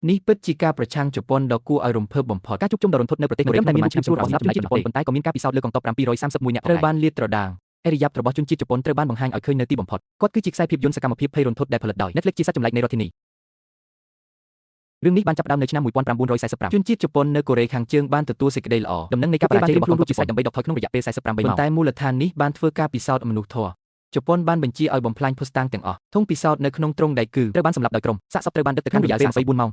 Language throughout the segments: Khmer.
នេះពិតជាការប្រឆាំងជប៉ុនដ៏គួរឲ្យរំភើបបំផុតការជួបជុំដ៏រន្ធត់នៅប្រទេសកូរ៉េតែមានមនុស្សជួបរបស់ជនជាតិជប៉ុនប៉ុន្តែក៏មានការពិសោធន៍លើកងទ័ព731នាក់ត្រូវបានលាតត្រដាងអេរីយ៉ាប់របស់ជនជាតិជប៉ុនត្រូវបានបង្ហាញឲ្យឃើញនៅទីបំផុតគាត់គឺជាខ្សែភាពយន្តសកម្មភាពភ័យរន្ធត់ដែលផលិតដោយ Netflix ជាសត្វចម្លែកនៃរដ្ឋធានីរឿងនេះបានចាប់ផ្ដើមនៅឆ្នាំ1945ជនជាតិជប៉ុននៅកូរ៉េខាងជើងបានទទួលសេចក្តីល្អដំណឹងនៃការបរាជ័យរបស់កងទ័ពជាស្រេចដើម្បីដកថយក្នុងរយៈពេល48ម៉ោងប៉ុន្តែមូលដ្ឋាននេះបានធ្វើការពិសោធន៍មនុស្សធម៌ជប៉ុនបានបញ្ជាឲ្យបំផ្លាញភស្តុតាងទាំងអស់ធុងពិសោធន៍នៅក្នុងទ្រង់ដែកគឺត្រូវបានសម្លាប់ដោយក្រុមសាកសពត្រូវបានដឹកទៅក្នុងរយៈពេល24ម៉ោង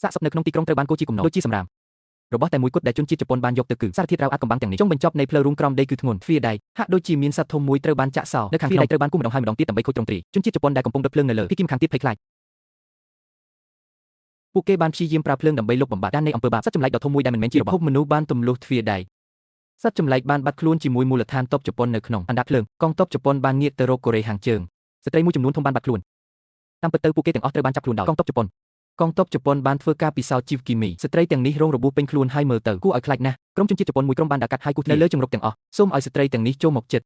សាកសពនៅក្នុងទីក្រុងត្រូវបានកូរជាគំនរដូចជាសម្រាមរបស់តែមួយគត់ដែលជនជាតិជប៉ុនបានយកទៅគឺសារធាតុរ៉ាវអាត់កំបាំងទាំងនេះចុងបញ្ចប់នៃផ្លូវរួមក្រំដីគឺធ្ងន់ទ្វារដែកហាក់ដូចជាមានសត្វធំមួយត្រូវបានចាក់សោនៅខាងក្នុងត្រូវបានគូម្ដងហើយម្ដងទៀតដើម្បីខូចទ្រង់ទ្រាយជនជាតិជប៉ុនដែលកំពុងដុតភ្លើងនៅលើភីគីម្ខាងទៀតភ័យខ្លាចពួកគេបានព្យាយាមប្រើភ្លើងដើម្បីលុបបំបាត់ការនៃអំពើបាបសត្វចម្លែកដ៏ធំមួយដែលមិនមែនជារបស់មនុស្សបានទម្លុះទ្វារដែកសត្វចម្លែកបានបាត់ខ្លួនជាមួយមូលដ្ឋានទ័ពជប៉ុននៅក្នុងអណ្ដាតភ្លើងកងទ័ពជប៉ុនបានងាកទៅរកកូរ៉េខាងជើងស្ត្រីមួយចំនួនធំបានបាត់ខ្លួនតាមពិតទៅពួកគេទាំងអស់ត្រូវបានចាប់ខ្លួនដោយកងទ័ពជប៉ុនបានធ្វើការពិសោធន៍ជីវគីមីស្ត្រីទាំងនេះរងរបួសពេញខ្លួនហើយមើលទៅគួរឲ្យខ្លាចណាស់ក្រុមជនជាតិជប៉ុនមួយក្រុមបានដាក់កាត់ហើយគូសនៅលើជំរកទាំងអស់សូមឲ្យស្ត្រីទាំងនេះចូលមកជិត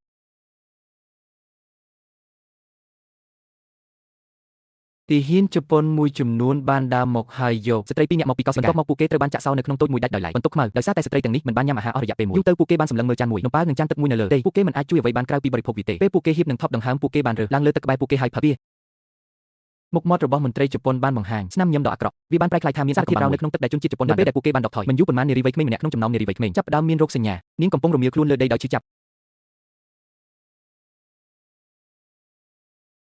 ទាហានជប៉ុនមួយចំនួនបានដើរមកហើយយកស្ត្រី2នាក់មកពីកោសិកាបន្ទាប់មកពួកគេត្រូវបានចាក់សោនៅក្នុងតូចមួយដាច់ដោយឡែកបន្ទប់ខ្មៅដោយសារតែស្ត្រីទាំងនេះមិនបានញ៉ាំអាហារអស់រយៈពេលមួយយូរទៅពួកគេបានសម្លឹងមើលចានមួយនំប៉័ងនិងចានទឹកមួយនៅលើទេពួកគេមិនអាចជួយអ្វីបានក្រៅពីបរិភោគវាទេពេលពួកគេហៀបនឹងថប់ដង្ហើមពួកគេបានរើសឡើងលើទឹកក្បែរពួកគេហើយផឹកវាមុខមាត់របស់មន្ត្រីជប៉ុនបានបង្ហាញស្នាមញញឹមដ៏អាក្រក់វាបានប្រែក្លាយថាមានសារធាតុរ៉ាវនៅក្នុងទឹកដែលជនជាតិជប៉ុននៅពេលដែលពួកគេបានដកថយមិនយូរប៉ុន្មាននារីវ័យក្មេងម្នាក់ក្នុងចំណោមនារីវ័យក្មេងចាប់ផ្ដើមមានរោគសញ្ញានាងកំពុងរមៀលខ្លួនលើដីដោយឈឺចាប់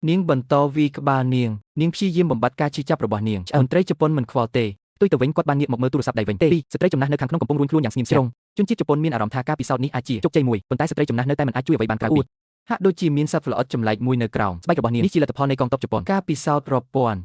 នាងបន្តវាយក្បាលនាងព្យាយាមបំបត្តិការឈឺចាប់របស់នាងមន្ត្រីជប៉ុនមិនខ្វល់ទេផ្ទុយទៅវិញគាត់បានងាកមកមើលទូរស័ព្ទដៃវិញទេស្ត្រីចំណាស់នៅខាងក្នុងកំពុងរួញខ្លួនយ៉ាងស្ងៀមស្ងាត់ជនជាតិជប៉ុនមានអារម្មណ៍ថាការពិសោធន៍នេះអាចជាជោគជ័យមួយប៉ុន្តែស្ត្រីចំណាស់នៅតែមិនអាចជួយអ្វីបានក្រៅពីហាក់ដូចជាមានសត្វល្អិតចម្លែកមួយនៅក្រោមស្បែករបស់នាងនេះជាលទ្ធផលនៃកងទ័ពជប៉ុនការពិសោធន៍រាប់ពាន់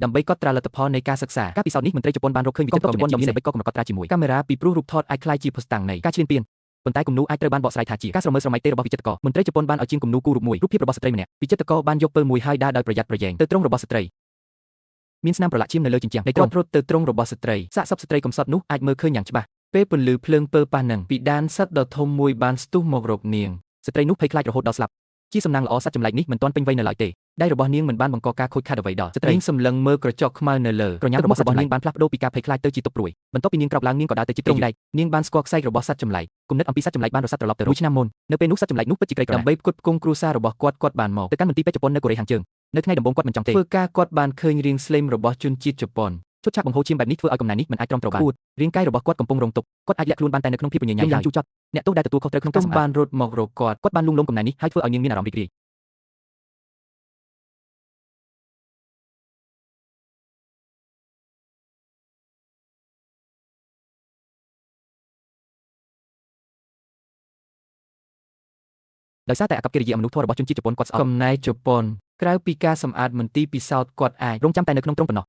ដើម្បីកត់ត្រាលទ្ធផលនៃការសិក្សាការពិសោធន៍នេះមន្ត្រីជប៉ុនបានរកឃើញវិចិត្រកងទ័ពជប៉ុនមានល្បិចកកំណត់កត់ត្រាជាមួយកាមេរ៉ាពីព្រោះរូបថតអាចคล้ายជាភស្តុតាងនៃការឈ្លានពានប៉ុន្តែគំនូរអាចត្រូវបានបកស្រាយថាជាការស្រមើស្រមៃទេរបស់វិចិត្រករមន្ត្រីជប៉ុនបានឲ្យជាងគំនូរគូរូបមួយរូបភាពរបស់ស្ត្រីម្នាក់វិចិត្រករបានយកពើមួយហើយដើរដោយប្រយ័ត្នប្រយែងទៅទ្រង់របស់ស្ត្រីមានស្នាមប្រឡាក់ឈាមនៅលើជញ្ជាំងនៃគាត់រត់ទៅទ្រង់របស់ស្ត្រីសាកសពស្ត្រីកំសត់នោះអាចមើលឃើញយ៉ាងច្បាស់ពេលពន្លឺភ្លើងពើប៉ះនឹងពីដានសត្វដ៏ធំមួយបានស្ទុះមករកនាងស្ត្រីនោះភ័យខ្លាចរហូតដល់ស្លាប់ជាសំណាងល្អសត្វចម្លែកនេះមិនទាន់ពេញវ័យនៅឡើយទេដៃរបស់នាងមិនបានបង្កការខូចខាតអ្វីដល់ស្ត្រីសម្លឹងមើលក្រចកខ្មៅនៅលើក្រញាំរបស់នាងបានផ្លាស់ប្ដូរពីការភ័យខ្លាចទៅជាទុក្ខព្រួយបន្ទាប់ពីនាងក្រោកឡើងនាងក៏ដើរទៅជិតទ្រង់ដែកនាងបានស្គាល់ខ្សែរបស់សត្វចម្លែកគំនិតអំពីសត្វចម្លែកបានរសាត់ត្រឡប់ទៅមួយឆ្នាំមុននៅពេលនោះសត្វចម្លែកនោះពិតជាក្រីក្រដើម្បីផ្គត់ផ្គង់គ្រួសាររបស់គាត់បានមកទៅកាន់មន្ទីរពេទ្យជប៉ុននៅកូរ៉េខាងជើងនៅថ្ងៃដំបូងគាត់មិនចង់ទេធ្វើការគាត់បានឃើញរាងស្លេមរបស់ជនជាតិជប៉ុនឈុតឆាកបង្ហូរឈាមបែបនេះធ្វើឲ្យកំណែនេះមិនអាចទ្រាំទ្របានរាងកាយរបស់គាត់កំពុងរងទុក្ខគាត់អាចលាក់ខ្លួនបានតែនៅក្នុងភាពញញ៉ៃយ៉ាងជូរចត់អ្នកទោសដែលទទួលខុសត្រូវក្នុងការសម្អាតបានរត់មករកគាត់បានលួងលោមកំណែនេះហើយធ្វើឲ្យនាងមានអារម្មណ៍រីករាយដោយសារតែអាកប្បកិរិយាអមនុស្សធម៌របស់ជនជាតិជប៉ុនគាត់ស្អប់កំណែជប៉ុនក្រៅពីការសម្អាតមន្ទីរពិសោធន៍គាត់អាចរងចាំតែនៅក្នុងទ្រង់ប៉ុណ្ណោះ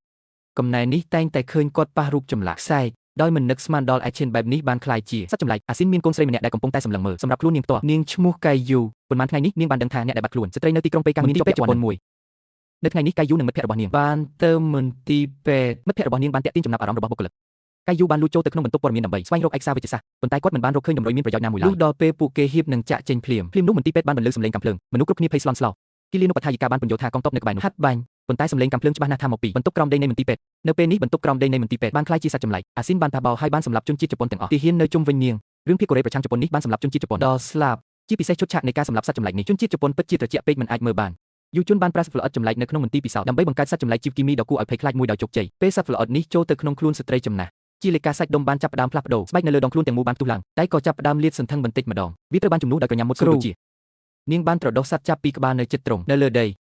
កំណែនេះតែងតែឃើញគាត់ប៉ះរូបចម្លាក់ខ្សែដោយមិននឹកស្មានដល់ action បែបនេះបានคล้ายជាសត្វចម្លែកអាស៊ីនមានកូនស្រីម្នាក់ដែលកំពុងតែសម្លឹងមើលសម្រាប់ខ្លួននាងផ្ទាល់នាងឈ្មោះកៃយូប៉ុន្មានថ្ងៃនេះនាងបានដឹងថាអ្នកដែលបាត់ខ្លួនស្ត្រីនៅទីក្រុងប៉េកាំងមន្ទីរពេទ្យជប៉ុនមួយនៅថ្ងៃនេះកៃយូនិងមិត្តភក្តិរបស់នាងបានទៅមន្ទីរពេទ្យមិត្តភក្តិរបស់នាងបានទាក់ទាញចំណាប់អារម្មណ៍របស់បុគ្គលិកកៃយូបានលួចចូលទៅក្នុងបន្ទប់ព័ត៌មានដើម្បីស្វែងរកឯកសារវិទ្យាសាស្ត្រប៉ុន្តែគាត់មិនបានរកឃើញតម្រុយមានប្រយោជន៍ណាមួយឡើយលុះដល់ពេលពួកគេហៀបនឹងចាក់ចេញភ្លាមនោះមន្ទីរពេទ្យបានបន្លឺសំឡេងកាំភ្លើងមនុស្សគ្រប់គ្នាភ័យស្លន់ស្លោគីលីនុបថាយិកាបានពន្យល់ថាកងទ័ពនៅក្បែរនោះហាត់បាញ់ប៉ុន្តែសំឡេងកាំភ្លើងច្បាស់ណាស់ថាមកពីបន្ទប់ក្រោមដីនៃមន្ទីរពេទ្យនៅពេលនេះបន្ទប់ក្រោមដីនៃមន្ទីរពេទ្យបានคล้ายជាសត្វចម្លែកអាស៊ីនបានថាបោហើយបានសម្លាប់ជនជាតិជប៉ុនទាំងអស់ទាហាននៅជុំវិញនាងរឿងភាគកូរ៉េប្រឆាំងជប៉ុននេះបានសម្លាប់ជនជាតិជប៉ុនដល់ស្លាប់ជាពិសេសឈុតឆាកនៃការសម្លាប់សត្វចម្លែកនេះជនជាតិជប៉ុនពិតជាត្រជាក់ពេកមិនអាចមើលបានយុវជនបានប្រើសត្វល្អិតចម្លែកនៅក្នុងមន្ទីរពិសោធន៍ដើម្បីបង្កើតសត្វចម្លែកជីវគីមីដ៏គួរឲ្យភ័យខ្លាចមួយដោយជោគជ័យពេលសត្វល្អិតនេះចូលទៅក្នុងខ្លួនស្ត្រីចំណាស់ជាលេខាសាច់ដុំបានចាប់ផ្ដើមផ្លាស់ប្ដូរស្បែកនៅលើដងខ្លួនទាំងមូលបានផ្ទុះឡើងតែក៏ចាប់ផ្ដើមលាតសន្ធឹងបន្តិចម្ដងវាត្រូវបានជំនួសដោយក្រញាំមុតស្រួលជានាងបានត្រដុសសត្វចាប់ពីក្បាលនៅជិតទ្រង់នៅលើដី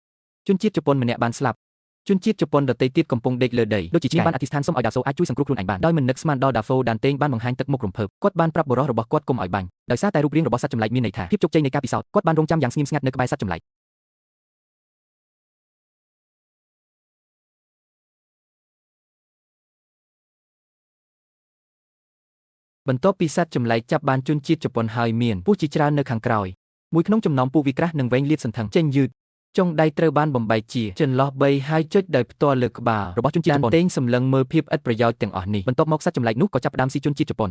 ជនជាតិជប៉ុនម្នាក់បានស្លាប់ជនជាតិជប៉ុនដទៃទៀតកំពុងដេកលើដីដូចជាបានអធិស្ឋានសូមឲ្យដាហ្សូអាចជួយសង្គ្រោះខ្លួនឯងបានដោយមិននឹកស្មានដល់ដាហ្វូដានតេងបានបង្ហាញទឹកមុខរំភើបគាត់បានប្រាប់បុរសរបស់គាត់កុំឲ្យបាញ់ដោយសារតែរូបរាងរបស់សត្វចម្លែកមានន័យថាភាពជោគជ័យនៃការពិសោធន៍គាត់បានរងចាំយ៉ាងស្ងៀមស្ងាត់នៅក្បែរសត្វចម្លែកបន្ទាប់ពីសត្វចម្លែកចាប់បានជនជាតិជប៉ុនហើយមានពស់ជាច្រើននៅខាងក្រោយមួយក្នុងចំណោមពស់វាក្រាស់និងវែងលាតសន្ធឹងចេញយឺតចុងដៃត្រូវបានបំបែកជាចន្លោះ3ហើយចុចដោយផ្ទាល់លើក្បាលរបស់ជនជាតិជប៉ុនតេងសម្លឹងមើលភាពឥតប្រយោជន៍ទាំងអស់នេះបន្ទាប់មកសត្វចម្លែកនោះក៏ចាប់ផ្ដើមស៊ីជនជាតិជប៉ុ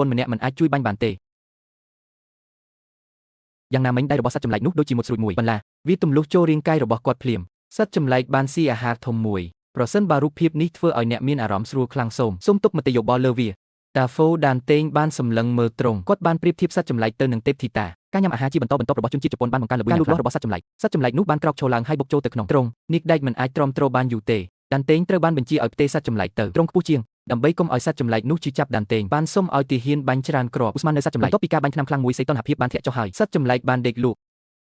នម្នាក់មិនអាចជួយបាញ់បានទេយ៉ាងណាមិញដៃរបស់សត្វចម្លែកនោះដូចជាមុតស្រួចមួយបន្លាវាទម្លុះចូលរាងកាយរបស់គាត់ភ្លាម សត្វចម្លែកបានស៊ីអាហារធំមួយប្រសិនបើរូបភាពនេះធ្វើឲ្យអ្នកមានអារម្មណ៍ស្រួលខ្លាំងសូមទុកមតិយោបល់លើវាតាហ្វូដានតេងបានសម្លឹងមើលត្រង់គាត់បានប្រៀបធៀបសត្វចម្លែកទៅនឹងទេពធីតាការញ៉ាំអាហារជាបន្តបន្ទាប់របស់ជនជាតិជប៉ុនបានបង្កើនល្បឿនលូតលាស់របស់សត្វចម្លែកនោះបានក្រោកឈរឡើងហើយបុកចូលទៅក្នុងទ្រង់នេះដែកមិនអាចទ្រាំទ្របានយូរទេដានតេងត្រូវបានបញ្ជាឲ្យផ្ទេរសត្វចម្លែកទៅទ្រង់ខ្ពស់ជាងដើម្បីកុំឲ្យសត្វចម្លែកនោះជិះចាប់ដានតេងបានសុំឲ្យទាហានបាញ់ច្រើនគ្រាប់ឧស្ម័ននៅសត្វចម្លែកបន្ទាប់ពីការបាញ់ថ្នាំខ្លាំងមួយសីតុណ្ហភាពបានធ្លាក់ចុះហើយសត្វចម្លែកបានដេកលក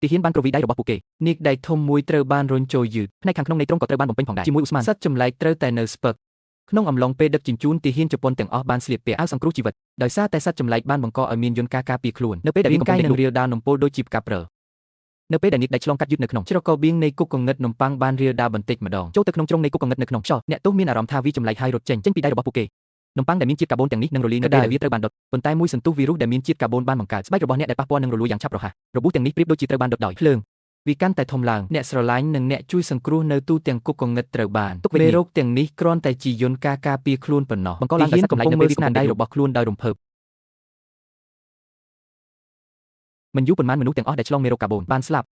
់ទាហានបានគ្រវីដៃរបស់ពួកគេនាគដែកធំមួយត្រូវបានរុញចូលយឺតផ្នែកខាងក្នុងនៃទ្រង់ក៏ត្រូវបានបំពេញផងដែរជាមួយឧស្ម័នសត្វចម្លែកត្រូវតែនៅស្ពឹកក្នុងអំឡុងពេលដឹកជញ្ជូនទាហានជប៉ុនទាំងអស់បានស្លៀកពាក់អាវសង្គ្រោះជីវិតដោយសារតែសត្វចម្លែកបានបង្កឲ្យមានយន្តការការពារខ្លួននៅពេលដែលវាកំពុងនឹងរាលដាលនំពុលដូចជាផ្កាព្រើនៅពេលដែលនាគដែកឆ្លងកាត់យឺតនៅក្នុងច្រកកបៀងនៃគុកកងឹតនំប៉័ងបានរាលដាលបន្តិចម្ដងចូលទៅក្នុងជ្រុងនៃគុកកងឹតនៅក្នុងខ្យល់អ្នកទោសមានអារម្មណ៍ថាវាចម្លែកហើយរត់ចេញពីដៃរបស់ពួកគេនំប៉័ងដែលមានជាតិកាបូនទាំងនេះនឹងរលាយនៅពេលដែលវាត្រូវបានដុតប៉ុន្តែមួយសន្ទុះវីរុសដែលមានជាតិកាបូនបានបង្កើតស្បែករបស់អ្នកដែលប៉ះពាល់នឹងរលួយយ៉ាងឆាប់រហ័សរបួសទាំងនេះប្រៀបដូចជាត្រូវបានដុតដោយភ្លើងវាកាន់តែធំឡើងអ្នកស្រឡាញ់និងអ្នកជួយសង្គ្រោះនៅទូទាំងគុកកងឹតត្រូវបានទុកមេរោគទាំងនេះគ្រាន់តែជាយន្តការការពារខ្លួនប៉ុណ្ណោះបង្កឡើងដោយសត្វចម្លែកនៅពេលស្នាដៃរបស់ខ្លួនដោយរំភើបមិនយូរប៉ុន្មានមនុស្សទាំងអស់ដែលឆ្លងមេរោគកាបូនបានស្លាប់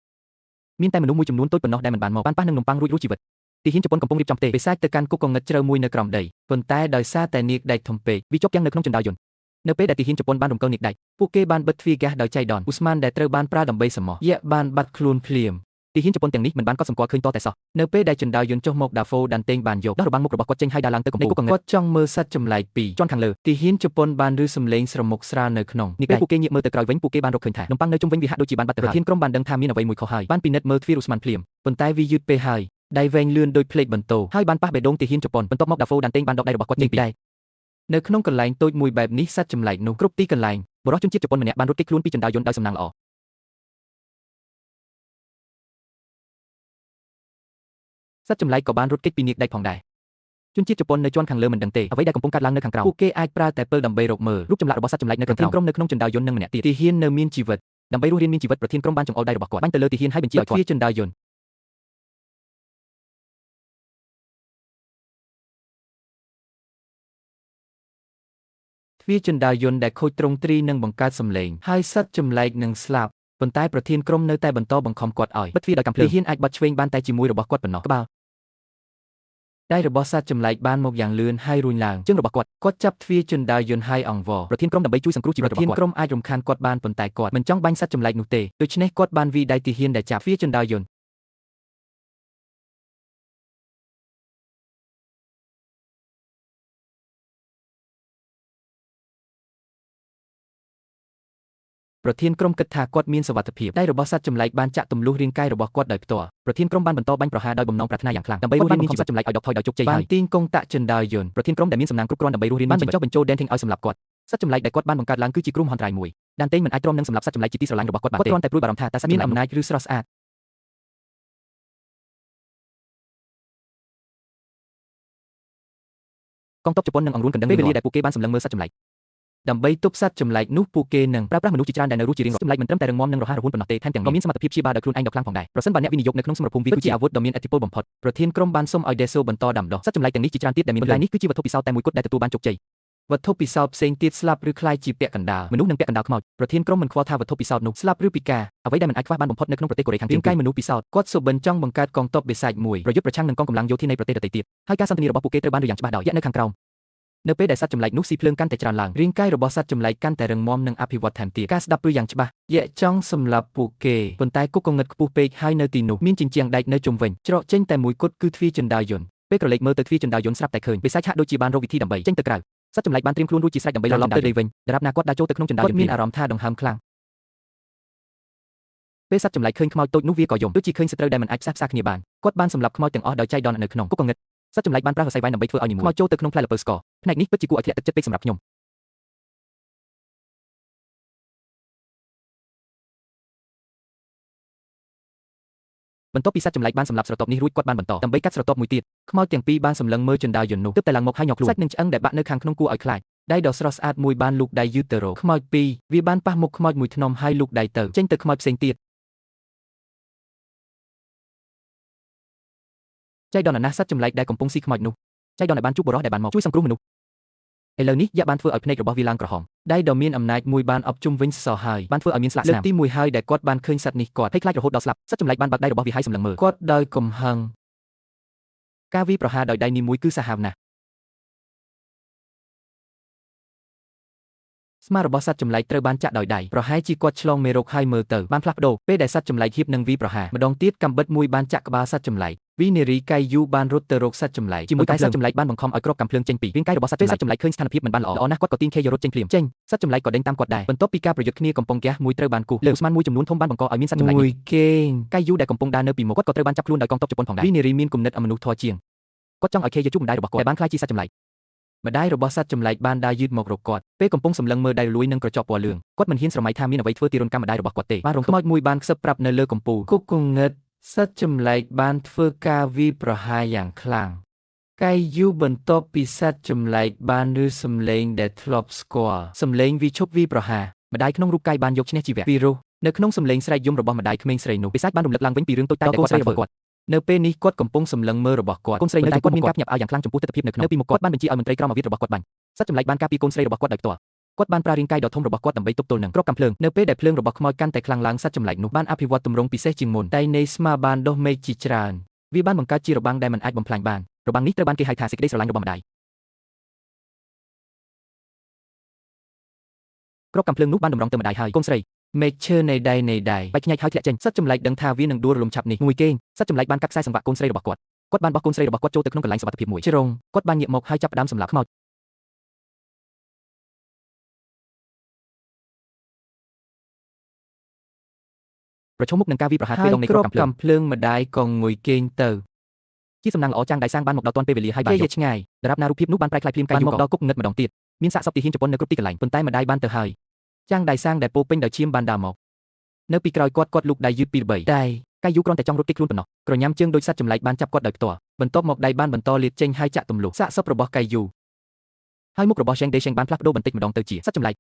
មានតែមនុស្សមួយចំនួនតូចប៉ុណ្ណោះដែលមិនបានប៉ះនឹងនំប៉័ងរួចជីវិតទាហានជប៉ុនកំពុងរៀបចំផ្ទេរបិសាចទៅកាន់គុកកងឹតជ្រៅមួយនៅក្រោមដីប៉ុន្តែដោយសារតែនាគដែកធំពេកវាជាប់គាំងនៅក្នុងជណ្ដើរយន្តនៅពេលដែលទាហានជប៉ុនបានរំកិលនាគដែកពួកគេបានបិទទ្វារហ្គាសដោយចៃដន្យឧស្ម័នដែលត្រូវបានប្រើដើម្បីសម្ោះយក្សបានបាត់ខ្លួនភ្លាមទាហានជប៉ុនទាំងនេះមិនបានកត់សម្គាល់ឃើញតតែសោះនៅពេលដែលជណ្ដើរយន្តចុះមកដាហ្វូដានតេងបានយកដោះរបាំងមុខរបស់គាត់ចេញហើយដើរឡើងទៅកំពូលគាត់ចង់មើលសត្វចម្លែកពីរជាន់ខាងលើទាហានជប៉ុនបានឮសំឡេងស្រមុកស្រាលនៅក្នុងនេះពេលពួកគេងាកមើលទៅក្រោយវិញពួកគេបានរកឃើញថានំប៉័ងនៅជុំវិញវាហាក់ដូចជាបានបាត់ទៅហើយប្រធានក្រុមបានដឹងថាមានអ្វីមួយខុសហើយបានពិនិត្យមើលទ្វារឧស្ម័នភ្លាមប៉ុន្តែវាយឺតពេកហើយដៃវែងលឿនដូចភ្លេចបន្ទោហើយបានប៉ះបេះដូងទាហានជប៉ុនបន្ទាប់មកដាហ្វូដានតេងបានដកដៃរបស់គាត់ចេញពីដៃនៅក្នុងកន្លែងតូចមួយបែបនេះសត្វចម្លែកនោះគ្រប់ទីកន្លែងបរិសុជនជាតិជប៉ុនម្នាក់បានរត់គេចខ្លួនពីជណ្ដើរយន្តដោយសំណាងល្អសត្វចម្លែកក៏បានរត់គេចពីនាគដែកផងដែរជនជាតិជប៉ុននៅជាន់ខាងលើមិនដឹងទេអ្វីដែលកំពុងកើតឡើងនៅខាងក្រោមពួកគេអាចប្រើតែពិលដើម្បីរកមើលរូបចម្លាក់របស់សត្វចម្លែកនៅខាងក្រោមក្រុមនៅក្នុងជណ្ដើរយន្តនឹងម្នាក់ទៀតទាហាននៅមានជីវិតដើម្បីរស់រានមានជីវិតប្រធានក្រុមបានចង្អុលដៃរបស់គាត់បាញ់ទៅលើទាហានហើយបញ្ជាឲ្យគាត់ជណ្ដើរយន្តទ្វារជណ្ដើរយន្តដែលខូចទ្រង់ទ្រីនឹងបង្កើតសំឡេងហើយសត្វចម្លែកនឹងស្លាប់ប៉ុន្តែប្រធានក្រុមនៅតែបន្តបង្ខំគាត់ឲ្យបិទទ្វារដោយកាំភ្លើងទាហានអាចបត់ឆ្វេងបានតែជាមួយរបស់គាត់ប៉ុណ្ណោះក្បាលដៃរបស់សត្វចម្លែកបានមកយ៉ាងលឿនហើយរួញឡើងជើងរបស់គាត់ចាប់ទ្វារជណ្ដើរយន្តហើយអង្វរប្រធានក្រុមដើម្បីជួយសង្គ្រោះជីវិតរបស់គាត់ប្រធានក្រុមអាចរំខានគាត់បានប៉ុន្តែគាត់មិនចង់បាញ់សត្វចម្លែកនោះទេដូច្នេះគាត់បានវាយដៃទាហានដែលចាប់ទ្វារជណ្ដើរយន្តប្រធានក្រុមគិតថាគាត់មានសុវត្ថិភាពដៃរបស់សត្វចម្លែកបានចាក់ទម្លុះរាងកាយរបស់គាត់ដោយផ្ទាល់ប្រធានក្រុមបានបន្តបាញ់ប្រហារដោយបំណងប្រាថ្នាយ៉ាងខ្លាំងដើម្បីរស់រានមានជីវិតចម្លែកឲ្យដកថយដោយជោគជ័យហើយបានទាញកងតាក់ជណ្ដើរយន្តប្រធានក្រុមដែលមានសំណាងគ្រប់គ្រាន់ដើម្បីរស់រានមានជីវិតបានបញ្ចុះបញ្ចូលដែនធីងឲ្យសម្លាប់គាត់សត្វចម្លែកដែលគាត់បានបង្កើតឡើងគឺជាគ្រោះមហន្តរាយមួយដានតេងមិនអាចទ្រាំនឹងសម្លាប់សត្វចម្លែកជាទីស្រឡាញ់របស់គាត់បានទេគាត់គ្រាន់តែព្រួយបារម្ភថាតើសត្វមានអំណាចឬស្រស់ស្អាតកងទ័ពជប៉ុននឹងអង្រួនកណ្ដឹងពេលវេលាដែលពួកគេបានសម្លឹងមើលសត្វចម្លែកដើម្បីទប់សត្វចម្លែកនោះពួកគេនឹងប្រើប្រាស់មនុស្សជាច្រើនដែលនៅរស់ជារៀងរាល់ចម្លែកមិនត្រឹមតែរឹងមាំនិងរហ័សរហួនប៉ុណ្ណោះទេថែមទាំងមានសមត្ថភាពព្យាបាលដោយខ្លួនឯងដ៏ខ្លាំងផងដែរប្រសិនបើអ្នកវិនិយោគនៅក្នុងសមរភូមិវាគឺជាអាវុធដ៏មានឥទ្ធិពលបំផុតប្រធានក្រុមបានសុំឲ្យដេសូបន្តដាំដុះសត្វចម្លែកទាំងនេះជាច្រើនទៀតដែលមានបន្លែនេះគឺជាវត្ថុពិសោធន៍តែមួយគត់ដែលទទួលបានជោគជ័យវត្ថុពិសោធន៍ផ្សេងទៀតស្លាប់ឬคล้ายជាពាក់កណ្ដាលមនុស្សនិងពាក់កណ្ដាលខ្មោចប្រធានក្រុមមិនខ្វល់ថាវត្ថុពិសោធន៍នោះស្លាប់ឬពិការអ្វីដែលមិនអាចខ្វះបានបំផុតនៅក្នុងប្រទេសកូរ៉េខាងជើងរាងកាយមនុស្សពិសោធន៍គាត់សុបិនចង់បង្កើតកងទ័ពបិសាចមួយប្រយុទ្ធប្រឆាំងនឹងកងកម្លាំងយោធានៃប្រទេសដទៃទៀតហើយការសន្ទនារបស់ពួកគេត្រូវបានរៀបយ៉ាងច្បាស់ដោយយក្សនៅខាងក្រោមនៅពេលដែលសត្វចម្លែកនោះស៊ីភ្លើងកាន់តែច្រើនឡើងរាងកាយរបស់សត្វចម្លែកកាន់តែរឹងមាំនិងអភិវឌ្ឍថែមទៀតការស្ដាប់ព្រឺយ៉ាងច្បាស់យក្សចង់សម្លាប់ពួកគេប៉ុន្តែគុកកងឹតខ្ពស់ពេកហើយនៅទីនោះមានជញ្ជាំងដែកនៅជុំវិញច្រកចេញតែមួយគត់គឺទ្វារជណ្ដើរយន្តពេលក្រឡេកមើលទៅទ្វារជណ្ដើរយន្តស្រាប់តែឃើញបិសាចហាក់ដូចជាបានរកវិធីដើម្បីចេញទៅក្រៅសត្វចម្លែកបានត្រៀមខ្លួនរួចជាស្រេចដើម្បីត្រឡប់ទៅដីវិញដរាបណាគាត់ដើរចូលទៅក្នុងជណ្ដើរយន្តមានអារម្មណ៍ថាដង្ហើមខ្លាំងពេលសត្វចម្លែកឃើញខ្មោចតូចនោះវាក៏យំដូចជាឃើញសត្រូវដែលមិនអាចផ្សះផ្សាគ្នាបានគាត់បានសម្លាប់ខ្មោចទាំងអស់ដោយចៃដន្យនៅក្នុងគុកកងឹតសត្វចម្លែកបានប្រើសរសៃវ៉ៃដើម្បីធ្វើឲ្យនីមួយខ្មោចចូលទៅក្នុងផ្លែល្ពៅស្ករផ្នែកនេះពិតជាគួរឲ្យធ្លាក់ទឹកចិត្តពេកសម្រាប់ខ្ញុំបន្ទាប់ពីសត្វចម្លែកបានសម្លាប់ស្រទាប់នេះរួចគាត់បានបន្តដើម្បីកាត់ស្រទាប់មួយទៀតខ្មោចទាំងពីរបានសម្លឹងមើលជណ្ដើរយន្តនោះទើបតែឡើងមកហើយញ័រខ្លួនសាច់និងឆ្អឹងដែលបាក់នៅខាងក្នុងគួរឲ្យខ្លាចដៃដ៏ស្រស់ស្អាតមួយបានលូកដៃយឺតទៅរកខ្មោចពីរវាបានប៉ះមុខខ្មោចមួយធ្នមហើយលូកដៃទៅចេញទៅខ្មោចផ្សេងទៀតចៃដន្យណាស់សត្វចម្លែកដែលកំពុងស៊ីខ្មោចនោះចៃដន្យដែលបានជួបបុរសដែលបានមកជួយសង្គ្រោះមនុស្សឥឡូវនេះយក្សបានធ្វើឲ្យភ្នែករបស់វាឡើងក្រហមដៃដ៏មានអំណាចមួយបានអប់ជុំវិញសសរហើយបានធ្វើឲ្យមានស្លាកស្នាមលើកទី1ហើយដែលគាត់បានឃើញសត្វនេះគាត់ភ័យខ្លាចរហូតដល់ស្លាប់សត្វចម្លែកបានបាក់ដៃរបស់វាហើយសម្លឹងមើលគាត់ដោយកំហឹង ការវាយប្រហារដោយដៃនេះមួយគឺសាហាវណាស់ស្មារបស់សត្វចម្លែកត្រូវបានចាក់ដោយដៃប្រហែលជាគាត់ឆ្លងមេរោគហើយមើលទៅបានផ្លាស់ប្ដូរពេលដែលសត្វចម្លែកហៀបនឹងវាយប្រហារម្ដងទៀតកាំបិតមួយបានចាក់ក្បាលសត្វចម្លែកវីនេរីកៃយូបានរត់ទៅរកសត្វចម្លែកជាមួយតែសត្វចម្លែកបានបង្ខំឲ្យគ្រាប់កាំភ្លើងចេញពីរាងកាយរបស់សត្វចម្លែកឃើញស្ថានភាពមិនបានល្អណាស់គាត់ក៏ទាញខេយករត់ចេញភ្លាមចេញសត្វចម្លែកក៏ដេញតាមគាត់ដែរបន្ទាប់ពីការប្រយុទ្ធគ្នាកំពុងហ្គាសមួយត្រូវបានគូសលើស្មានមួយចំនួនធំបានបង្កឲ្យមានសត្វចម្លែកមួយគេងកៃយូដែលកំពុងដើរនៅពីមុខគាត់ក៏ត្រូវបានចាប់ខ្លួនដោយកងទ័ពជប៉ុនផងដែរវីនេរីមានគំនិតអមនុស្សធម៌ជាងគាត់ចង់ឲ្យខេយជួបម្ដាយរបស់គាត់ដែលបានក្លាយជាសត្វចម្លែកម្ដាយរបស់សត្វចម្លែកបានដើរយឺតមករកគាត់ពេលកំពុងសម្លឹងមើលដៃលួយនិងក្រចកពណ៌លឿងគាត់មិនហ៊ានស្រមៃថាមានអ្វីធ្វើទារុណកម្មម្ដាយរបស់គាត់ទេបានរងខ្មោចមួយបានខ្សឹបប្រាប់នៅលើកំពូលគុកគងឹតសត្វចម្លែកបានធ្វើការវាយប្រហារយ៉ាងខ្លាំងកៃយូបន្ទាប់ពីសត្វចម្លែកបានឮសំឡេងដែលធ្លាប់ស្គាល់សំឡេងវាឈប់វាយប្រហារម្ដាយក្នុងរូបកាយបានយកឈ្នះជីវៈពីរោះនៅក្នុងសំឡេងស្រែកយំរបស់ម្ដាយក្មេងស្រីនោះបិសាចបានរំលឹកឡើងវិញពីរឿងតូចតាចដែលគាត់បានធ្វើនៅពេលនេះគាត់កំពុងសម្លឹងមើលរបស់គាត់កូនស្រីនៅតែគាត់មានការភ្ញាក់ផ្អើលយ៉ាងខ្លាំងចំពោះទស្សនវិជ្ជានៅក្នុងពីមុខគាត់បានបញ្ជាឲ្យមន្ត្រីក្រមអាវុធរបស់គាត់បាញ់សត្វចម្លែកបានការពារកូនស្រីរបស់គាត់ដោយផ្ទាល់គាត់បានប្រើរាងកាយដ៏ធំរបស់គាត់ដើម្បីទប់ទល់នឹងគ្រាប់កាំភ្លើងនៅពេលដែលភ្លើងរបស់ខ្មោចកាន់តែខ្លាំងឡើងសត្វចម្លែកនោះបានអភិវឌ្ឍទម្រង់ពិសេសជាងមុនតែនៃស្មាបានដុះមេឃជាច្រើនវាបានបង្កើតជារបាំងដែលមិនអាចបំផ្លាញបានរបាំងនេះត្រូវបានគេហៅថាសេចក្តីស្រឡាញ់របស់ម្ដាយគ្រាប់កាំភ្លើងនោះបានតម្រង់ទៅម្ដាយហើយកូនស្រីមេឃឈើនៃដៃបែកខ្ញាច់ហើយធ្លាក់ចេញសត្វចម្លែកដឹងថាវានឹងដួលរលំឆាប់នេះងួយគេងសត្វចម្លែកបានកាត់ខ្សែសង្វាក់កូនស្រីរបស់គាត់បានបោះកូនស្រីរបស់គាត់ចូលទៅក្នុងកន្លែងសុវត្ថិភាពមួយជ្រុងគាត់បានងាកមកហើយចាប់ផ្ដើមសម្លាប់ខ្មោចប្រឈមមុខនឹងការវាយប្រហារទ្វេដងនៃគ្រាប់កាំភ្លើងម្ដាយក៏ងួយគេងទៅជាសំណាងល្អចាងដៃសាងបានមកដល់ទាន់ពេលវេលាហើយបានយកឆ្ងាយដរាបណារូបភាពនោះបានប្រែក្លាយភ្លាមកាយមកដល់គុកងឹតម្ដងទៀតមានសាកសពទាហានជប៉ុននៅគ្រប់ទីកន្លែងប៉ុន្តែម្ដាយបានទៅហើយចាងដៃសាងដែលពោពេញដោយឈាមបានដើរមកនៅពីក្រោយគាត់លូកដៃយឺតពីរបីតែកាយយូគ្រាន់តែចង់រត់គេចខ្លួនប៉ុណ្ណោះក្រញ៉ាំជើងដូចសត្វចម្លែកបានចាប់គាត់ដោយផ្ទាល់បន្ទាប់មកដៃបានបន្តលាតចេញហើយចាក់ទម្លុះសាកសពរបស់កាយយូហើយមុខរបស់ Sheng Desheng បានផ្លាស់ប្ដូរបន្តិចម្ដងទៅជាសត្វចម្លែក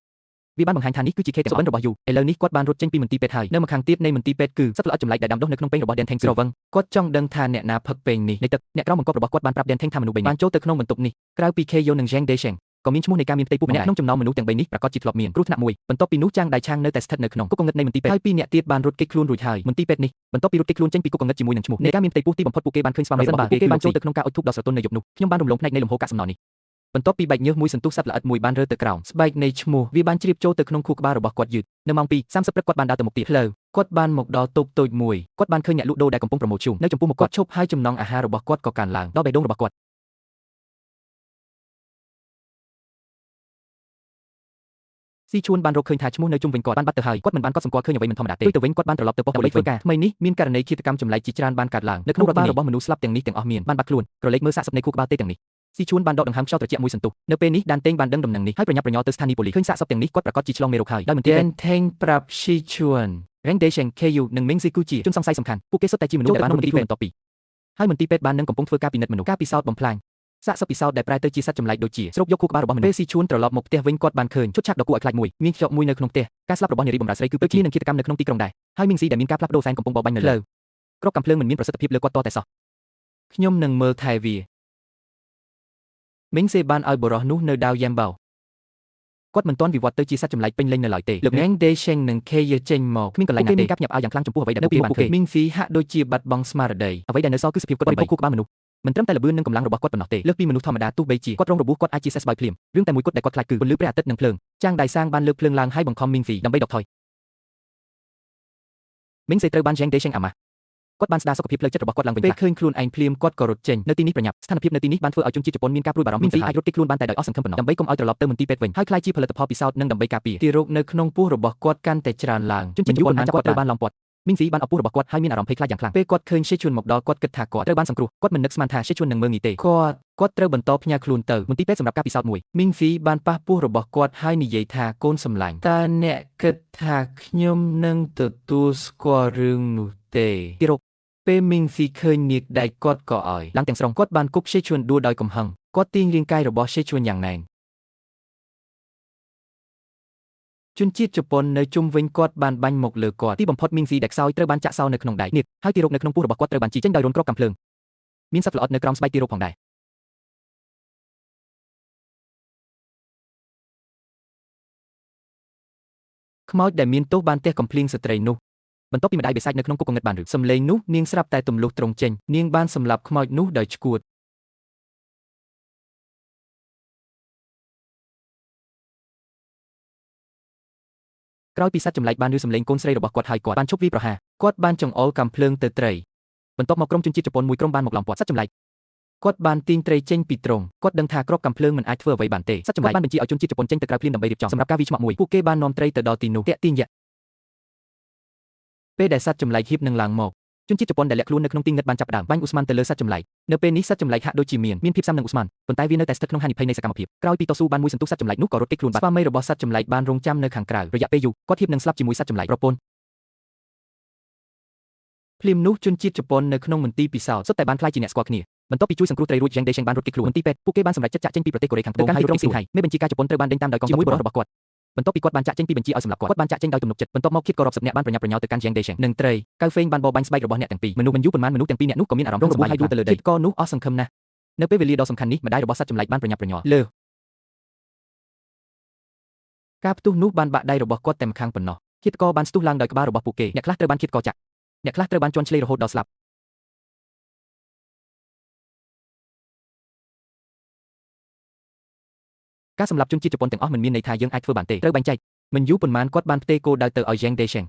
វាបានបង្ហាញថានេះគឺជាខេត្តសុបិនរបស់យូឥឡូវនេះគាត់បានរត់ចេញពីមន្ទីរពេទ្យហើយនៅម្ខាងទៀតនៃមន្ទីរពេទ្យគឺសត្វល្អិតចម្លែកដែលដាំដុះនៅក្នុងពេញរបស់ Denteng ស្រវឹងគាត់ចង់ដឹងថាអ្នកណាផឹកពេញនេះនៃទឹកអ្នកក្រោមបង្គាប់របស់គាត់បានប្រាប់ Denteng ថាមនុស្ស3នាក់បានចូលទៅក្នុងបន្ទប់នេះក្រៅពី Kyo និង Sheng Desheng ក៏មានឈ្មោះនៃការមានផ្ទៃពោះម្នាក់ក្នុងចំណោមមនុស្សទាំង3នេះប្រកាសជាធ្លាប់មានគ្រោះថ្នាក់មួយបន្ទាប់ពីនោះចាងដៃឆាងនៅតែស្ថិតនៅក្នុងគុកគងឹតនៃមន្ទីរពេទ្យហើយ2នាក់ទៀតបានរត់គេចខ្លួនរួចហើយមន្ទីរពេទ្យនេះបន្ទាប់ពីរត់គេចខ្លួនចេញពីគុកគងឹតជាមួយនឹងឈ្មោះនៃការមានផ្ទៃពោះទីបំផុតពួកគេបានឃើញស្វាមីរបស់ពួកគេបានចូលទៅក្នុងការអុជធូបដ៏ស្រទន់នៅយប់នោះខ្ញុំបានរំលងផ្នែកនៃលំហូរកាកសំណល់នេះបន្ទាប់ពីបែកញើសមួយសន្ទុះសត្វល្អិតមួយបានរើទៅក្រោមស្បែកនៃឈ្មោះវាបានជ្រាបចូលទៅក្នុងខួរក្បាលរបស់គាត់យឺតនៅម៉ោង 2:30 ព្រឹកគាត់បានដើរទៅមុខទៀតផ្លូវគាត់បានមកដល់តូបតូចមួយគាត់បានឃើញអ្នកលក់ដូរដែលកំពុងប្រមូលជុំនៅចំពោះមុខគាត់ឈប់ហើយចំណង់អាហាររបស់គាត់ក៏កើនឡើងដល់បេះដូងរបស់គាត់ស៊ីឈួនបានរកឃើញថាឈ្មោះនៅជុំវិញគាត់បានបាត់ទៅហើយគាត់មិនបានកត់សម្គាល់ឃើញអ្វីមិនធម្មតាទេទៅវិញគាត់បានត្រឡប់ទៅប៉ុស្តិ៍ដើម្បីធ្វើការថ្មីនេះមានករណីឃាតកម្មចម្លែកជាច្រើនបានកើតឡើងនៅក្នុងរដ្ឋបាលរបស់មនុស្សស្លាប់ទាំងនេះទាំងអស់មានបានបាត់ខ្លួនក្រឡេកមើលសាកសពនៃខួរក្បាលទេទាំងនេះស៊ីឈួនបានដកដង្ហើមខ្យល់ត្រជាក់មួយសន្ទុះនៅពេលនេះដានតេងបានដឹងដំណឹងនេះហើយប្រញាប់ប្រញាល់ទៅស្ថានីយ៍ប៉ូលីសឃើញសាកសពទាំងនេះគាត់ប្រកាសជាឆ្លងមេរោគហើយដោយមិនទាន់ថេងប្រាប់ស៊ីឈួន Reng Desheng Kyu និង Ming Ziku ជាជនសង្ស័យសំខាន់ពួកគេសុទ្ធតែជាមនុស្សដែលបានរស់នៅទីពេទ្យបន្ទាប់ពីហើយមន្ទីរពេទ្យបាននឹងកំពុងធ្វើការពិនិត្យមនុស្សការពិសោធន៍បំផ្លាញសាកសពពិសោធន៍ដែលប្រែទៅជាសត្វចម្លែកដូចជាស្រូបយកខួរក្បាលរបស់មនុស្សពេលស៊ីឈួនត្រឡប់មកផ្ទះវិញគាត់បានឃើញឈុតឆាកដ៏គួរឲ្យខ្លាចមួយមានខ្យល់មួយនៅក្នុងផ្ទះការស្លាប់របស់នារីបម្រើស្រីគឺដូចគ្នានឹងឃាតកម្មនៅក្នុងទីក្រុងដែរហើយមីងស៊ីដែលមានការផ្លាស់ប្ដូរសែនកំពុងបោកបាញ់នៅលើគ្រាប់កាំភ្លើងមិនមានប្រសិទ្ធភាពលើគាត់តតែសោះខ្ញុំនឹងមើលថែវាមីងសេបានឲ្យបរិះនោះនៅដាវយ៉ែមបោគាត់មិនទាន់វិវត្តទៅជាសត្វចម្លែកពេញលេញនៅឡើយទេលោក Reng Desheng និង Kye ចេញមកគ្មានកន្លែងណាទេមានការភ្ញាក់ផ្អើលយ៉ាងខ្លាំងចំពោះអ្វីដែលពួកគេមីងស៊ីហាក់ដូចជាបាត់បង់ស្មារតីអ្វីដែលនៅសល់គឺសភាពគាត់បរិភោគខួរក្បាលមនុស្សមិនត្រឹមតែល្បឿននិងកម្លាំងរបស់គាត់ប៉ុណ្ណោះទេលើសពីមនុស្សធម្មតាទោះបីជាគាត់រងរបួសគាត់អាចជាសេះស្បើយភ្លាមរឿងតែមួយគត់ដែលគាត់ខ្លាចគឺពន្លឺព្រះអាទិត្យនិងភ្លើងចាងដៃសាងបានលើកភ្លើងឡើងហើយបង្ខំមីងស៊ីដើម្បីដកថយមីងស៊ីត្រូវបាន Reng Desheng អាម៉ាស់គាត់បានស្ដារសុខភាពផ្លូវចិត្តរបស់គាត់ឡើងវិញពេលឃើញខ្លួនឯងភ្លាមគាត់ក៏រត់ចេញនៅទីនេះប្រញាប់ស្ថានភាពនៅទីនេះបានធ្វើឲ្យជនជាតិជប៉ុនមានការព្រួយបារម្ភមីងស៊ីអាចរត់គេចខ្លួនបានតែដោយអស់សង្ឃឹមប៉ុណ្ណោះដើម្បីកុំឲ្យត្រឡប់ទៅមន្ទីរពេទ្យវិញហើយខ្លាចជាផលិតផលពិសោធន៍និងដើម្បីការពារទារកនៅក្នុងពោះរបស់គាត់កាន់តែច្រើនឡើងជនជាតិជប៉ុនអាចចាប់គាត់ត្រូវបានឡោមព័ទ្ធមីងស៊ីបានអពុះរបស់គាត់ហើយមានអារម្មណ៍ភ័យខ្លាចយ៉ាងខ្លាំងពេលគាត់ឃើញសេឈួនមកដល់គាត់គិតថាគាត់ត្រូវបានសង្គ្រោះគាត់មិននឹកស្មានថាសេឈួននឹងមើលងាយទេគាត់ត្រូវបន្តផ្ញើខ្លួនទៅមន្ទីរពេទ្យសម្រាប់ការពិសោធន៍មួយមីងស៊ីបានប៉ះពោះរបស់គាត់ហើយនិយាយថាកូនសម្លាញ់តើអ្នកគិតថាខ្ញុំនឹងទទួលស្គាល់រឿងនោះទេទារកពេលមីងស៊ីឃើញនាគដែកគាត់ក៏ឲ្យឡើងទាំងស្រុងគាត់បានគប់សេឈួនដួលដោយកំហឹងគាត់ទាញរាងកាយរបស់សេឈួនយ៉ាងណែនជនជាតិជប៉ុននៅជុំវិញគាត់បានបាញ់មកលើគាត់ទីបំផុតមីងស៊ីដែលខ្សោយត្រូវបានចាក់សោនៅក្នុងដៃនាគហើយទីរោគនៅក្នុងពោះរបស់គាត់ត្រូវបានជីចេញដោយរន្ធគ្រាប់កាំភ្លើងមានសត្វល្អិតនៅក្រោមស្បែកទីរោគផងដែរខ្មោចដែលមានទោសបានទះកំភ្លៀងស្ត្រីនោះបន្ទាប់ពីម្ដាយបិសាចនៅក្នុងគុកគងឹតបានឬសំឡេងនោះនាងស្រាប់តែទម្លុះត្រង់ចេញនាងបានសម្លាប់ខ្មោចនោះដោយឈួត ក្រោយពីសត្វចម្លែកបានឮសំឡេងកូនស្រីរបស់គាត់ហើយគាត់បានឈប់វាយប្រហារគាត់បានចង្អុលកាំភ្លើងទៅត្រីបន្ទាប់មកក្រុមជនជាតិជប៉ុនមួយក្រុមបានមកឡោមព័ទ្ធសត្វចម្លែកគាត់បានទាញត្រីចេញពីទ្រុងគាត់ដឹងថាគ្រាប់កាំភ្លើងមិនអាចធ្វើអ្វីបានទេសត្វចម្លែកបានបញ្ជាឲ្យជនជាតិជប៉ុនចេញទៅក្រៅភ្លាមដើម្បីរៀបចំសម្រាប់ការវាយឆ្មក់មួយពួកគេបាននាំត្រីទៅដល់ទីនោះតាក់ទាញយក្សពេលដែលសត្វចម្លែកហៀបនឹងឡើងមកជនជាតិជប៉ុនដែលលាក់ខ្លួននៅក្នុងទីងឹតបានចាប់ផ្ដើមបាញ់អ៊ូស្មានទៅលើសត្វចម្លែកនៅពេលនេះសត្វចម្លែកហាក់ដូចជាមានភាពស៊ាំនឹងអ៊ូស្មានប៉ុន្តែវានៅតែស្ថិតក្នុងហានិភ័យនៃសកម្មភាពក្រោយពីតស៊ូបានមួយសន្ទុះសត្វចម្លែកនោះក៏រត់គេចខ្លួនបាត់ស្វាមីរបស់សត្វចម្លែកបានរងចាំនៅខាងក្រៅរយៈពេលយូរគាត់ហៀបនឹងស្លាប់ជាមួយសត្វចម្លែកប្រពន្ធភ្លាមនោះជនជាតិជប៉ុននៅក្នុងមន្ទីរពិសោធន៍សុទ្ធតែបានខ្លាយជាអ្នកស្គាល់គ្នាបន្ទាប់ពីជួយសង្គ្រោះត្រីរួចយ៉ាងដេሸងបានរត់គេចខ្លួនមន្ទីរពេទ្យពួកគេបានសម្រេចចិត្តចាក់ចេញពីប្រទេសកូរ៉េខាងត្បូងហើយក្រុងស៊ីងហៃមេបញ្ជាការជប៉ុនត្រូវបានដេញតាមដោយកងទ័ពមួយបរិសុទ្ធរបស់គាត់បន្ទាប់ពីគាត់បានចាក់ចេញពីបញ្ជាឲ្យសម្លាប់គាត់បានចាក់ចេញដោយទំនុកចិត្តបន្ទាប់មកឃាតក៏រាប់សិបនាក់បានប្រញាប់ប្រញាល់ទៅកាន់យ៉ាងដេሸងនិងត្រីកៅហ្វេងបានបបបាញ់ស្បែករបស់អ្នកទាំងពីរមនុស្សមិនយូរប៉ុន្មានមនុស្សទាំងពីរនាក់នោះក៏មានអារម្មណ៍រងរបួសហើយដួលទៅលើដីឃាតក៏នោះអស់សង្ឃឹមណាស់នៅពេលវេលាដ៏សំខាន់នេះម្ដាយរបស់សត្វចម្លែកបានប្រញាប់ប្រញាល់លើការផ្ទុះនោះបានបាក់ដៃរបស់គាត់តែម្ខាងប៉ុណ្ណោះឃាតក៏បានស្ទុះឡើងដោយក្បាលរបស់ពួកគេអ្នកខ្លះត្រូវបានឃាតក៏ចាក់អ្នកខ្លះត្រូវបានជន់ឈ្លៃរហូតដល់ស្លាប់ការសម្លាប់ជនជាតិជប៉ុនទាំងអស់មិនមានន័យថាយើងអាចធ្វើបានទេត្រូវបែងចែកមិនយូរប៉ុន្មានគាត់បានផ្ទេរគោលដៅទៅឲ្យ Zhang Deisheng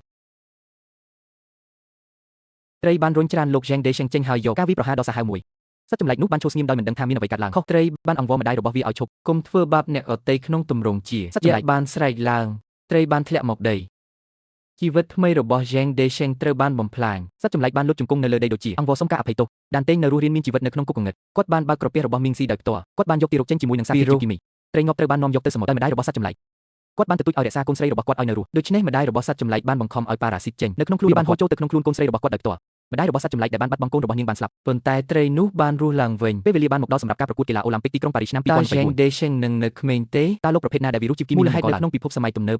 ត្រីបានរុញច្រានលោក Zhang Deisheng ចេញហើយយកការវាយប្រហារដ៏សាហាវមួយសត្វចម្លែកនោះបានឈរស្ងៀមដោយមិនដឹងថាមានអ្វីកើតឡើងខុសត្រីបានអង្វរម្ដាយរបស់វាឲ្យឈប់គុំធ្វើបាបអ្នកដទៃក្នុងទម្រង់ជាសត្វចម្លែកបានស្រែកឡើងត្រីបានធ្លាក់មកដីជីវិតថ្មីរបស់ Zhang Deisheng ត្រូវបានបំផ្លាញសត្វចម្លែកបានលុតជង្គង់នៅលើដីដូចជាអង្វរសុំការអភ័យទោសដានតេងនៅរស់រានមានជីវិតនៅក្នុងគុកកង្ងឹតគាត់បានបើកក្រពះរបស់មីងស៊ីដោយផ្ទាល់គាត់បានយកទីរកចេញជាមួយនឹងសារធាតុគីមីត្រីងាប់ត្រូវបាននាំយកទៅសមុទ្រដោយម្ដាយរបស់សត្វចម្លែកគាត់បានទទូចឲ្យរក្សាកូនស្រីរបស់គាត់ឲ្យនៅរស់ដូច្នេះម្ដាយរបស់សត្វចម្លែកបានបង្ខំឲ្យប៉ារ៉ាស៊ីតចេញនៅក្នុងខ្លួនបានហូរចូលទៅក្នុងខ្លួនកូនស្រីរបស់គាត់ដោយផ្ទាល់ម្ដាយរបស់សត្វចម្លែកដែលបានបាត់បង់កូនរបស់នាងបានស្លាប់ប៉ុន្តែត្រីនោះបានរស់ឡើងវិញពេលវេលាបានមកដល់សម្រាប់ការប្រកួតកីឡាអូឡ িম্প ពិកទីក្រុងប៉ារីសឆ្នាំ2024 Zhang Deisheng នឹងនៅក្មេងទេតើលោកប្រភេទណាដែលវីរុសជីវគីមីនៅក្នុងពិភពសម័យទំនើប